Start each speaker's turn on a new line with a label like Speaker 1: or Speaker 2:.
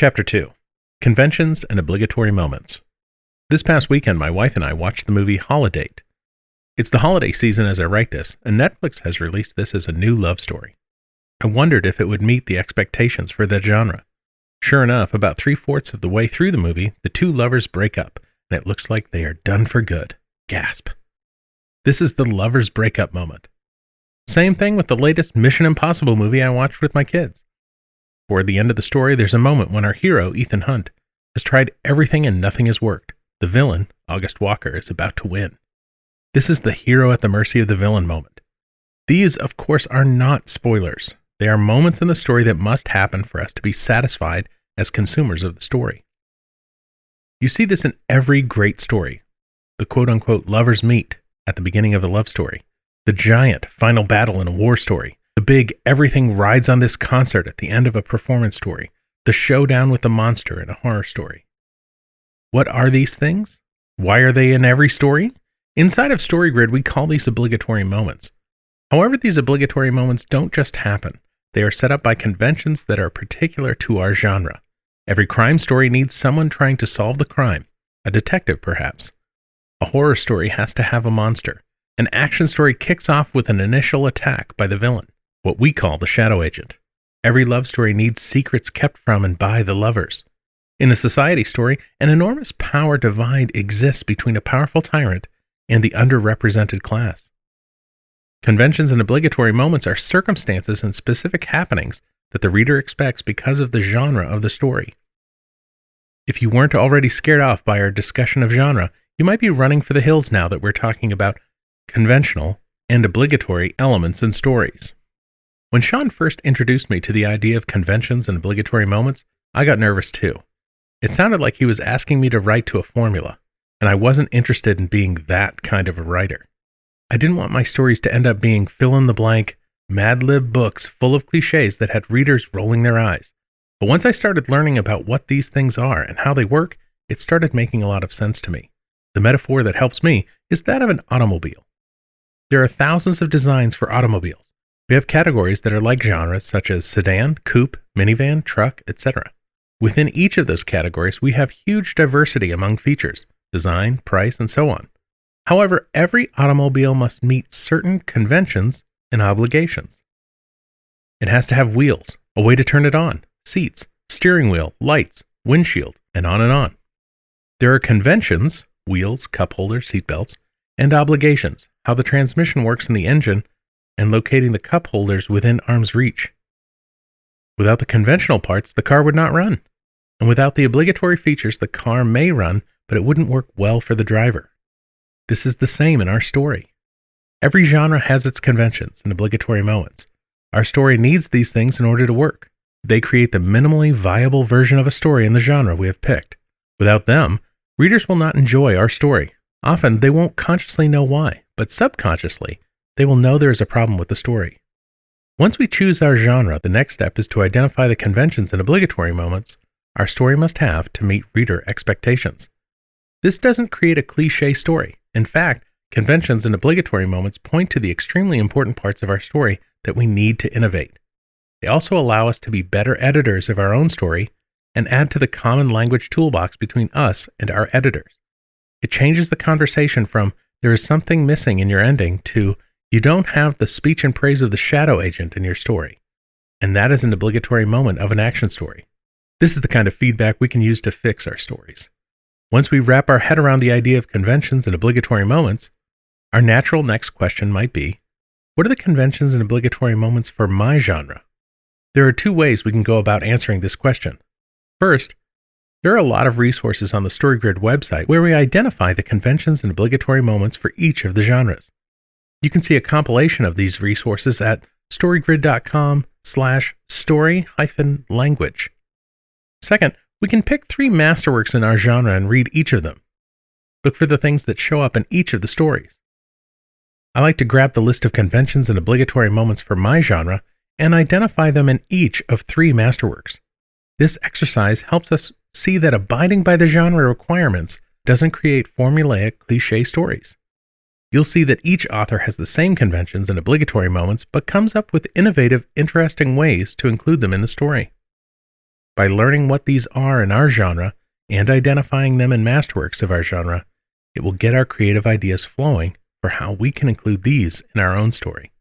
Speaker 1: Chapter 2. Conventions and Obligatory Moments. This past weekend, my wife and I watched the movie Holiday. It's the holiday season as I write this, and Netflix has released this as a new love story. I wondered if it would meet the expectations for that genre. Sure enough, about 3/4 of the way through the movie, the two lovers break up, and it looks like they are done for good. Gasp. This is the lovers breakup moment. Same thing with the latest Mission Impossible movie I watched with my kids. Toward the end of the story, there's a moment when our hero, Ethan Hunt, has tried everything and nothing has worked. The villain, August Walker, is about to win. This is the hero at the mercy of the villain moment. These, of course, are not spoilers. They are moments in the story that must happen for us to be satisfied as consumers of the story. You see this in every great story. The quote-unquote lovers meet at the beginning of a love story. The giant final battle in a war story. The big everything rides on this concert at the end of a performance story. The showdown with the monster in a horror story. What are these things? Why are they in every story? Inside of StoryGrid, we call these obligatory moments. However, these obligatory moments don't just happen. They are set up by conventions that are particular to our genre. Every crime story needs someone trying to solve the crime, a detective perhaps. A horror story has to have a monster. An action story kicks off with an initial attack by the villain, what we call the shadow agent. Every love story needs secrets kept from and by the lovers. In a society story, an enormous power divide exists between a powerful tyrant and the underrepresented class. Conventions and obligatory moments are circumstances and specific happenings that the reader expects because of the genre of the story. If you weren't already scared off by our discussion of genre, you might be running for the hills now that we're talking about conventional and obligatory elements in stories. When Shawn first introduced me to the idea of conventions and obligatory moments, I got nervous too. It sounded like he was asking me to write to a formula, and I wasn't interested in being that kind of a writer. I didn't want my stories to end up being fill-in-the-blank, Mad Lib books full of cliches that had readers rolling their eyes. But once I started learning about what these things are and how they work, it started making a lot of sense to me. The metaphor that helps me is that of an automobile. There are thousands of designs for automobiles. We have categories that are like genres such as sedan, coupe, minivan, truck, etc. Within each of those categories, we have huge diversity among features, design, price, and so on. However, every automobile must meet certain conventions and obligations. It has to have wheels, a way to turn it on, seats, steering wheel, lights, windshield, and on and on. There are conventions, wheels, cup holders, seat belts, and obligations, how the transmission works in the engine, and locating the cup holders within arm's reach. Without the conventional parts, the car would not run. And without the obligatory features, the car may run, but it wouldn't work well for the driver. This is the same in our story. Every genre has its conventions and obligatory moments. Our story needs these things in order to work. They create the minimally viable version of a story in the genre we have picked. Without them, readers will not enjoy our story. Often, they won't consciously know why, but subconsciously, they will know there is a problem with the story. Once we choose our genre, the next step is to identify the conventions and obligatory moments our story must have to meet reader expectations. This doesn't create a cliché story. In fact, conventions and obligatory moments point to the extremely important parts of our story that we need to innovate. They also allow us to be better editors of our own story and add to the common language toolbox between us and our editors. It changes the conversation from, there is something missing in your ending, to, you don't have the speech and praise of the shadow agent in your story. And that is an obligatory moment of an action story. This is the kind of feedback we can use to fix our stories. Once we wrap our head around the idea of conventions and obligatory moments, our natural next question might be, what are the conventions and obligatory moments for my genre? There are two ways we can go about answering this question. First, there are a lot of resources on the StoryGrid website where we identify the conventions and obligatory moments for each of the genres. You can see a compilation of these resources at storygrid.com/story-language. Second, we can pick 3 masterworks in our genre and read each of them. Look for the things that show up in each of the stories. I like to grab the list of conventions and obligatory moments for my genre and identify them in each of 3 masterworks. This exercise helps us see that abiding by the genre requirements doesn't create formulaic cliché stories. You'll see that each author has the same conventions and obligatory moments, but comes up with innovative, interesting ways to include them in the story. By learning what these are in our genre and identifying them in masterworks of our genre, it will get our creative ideas flowing for how we can include these in our own story.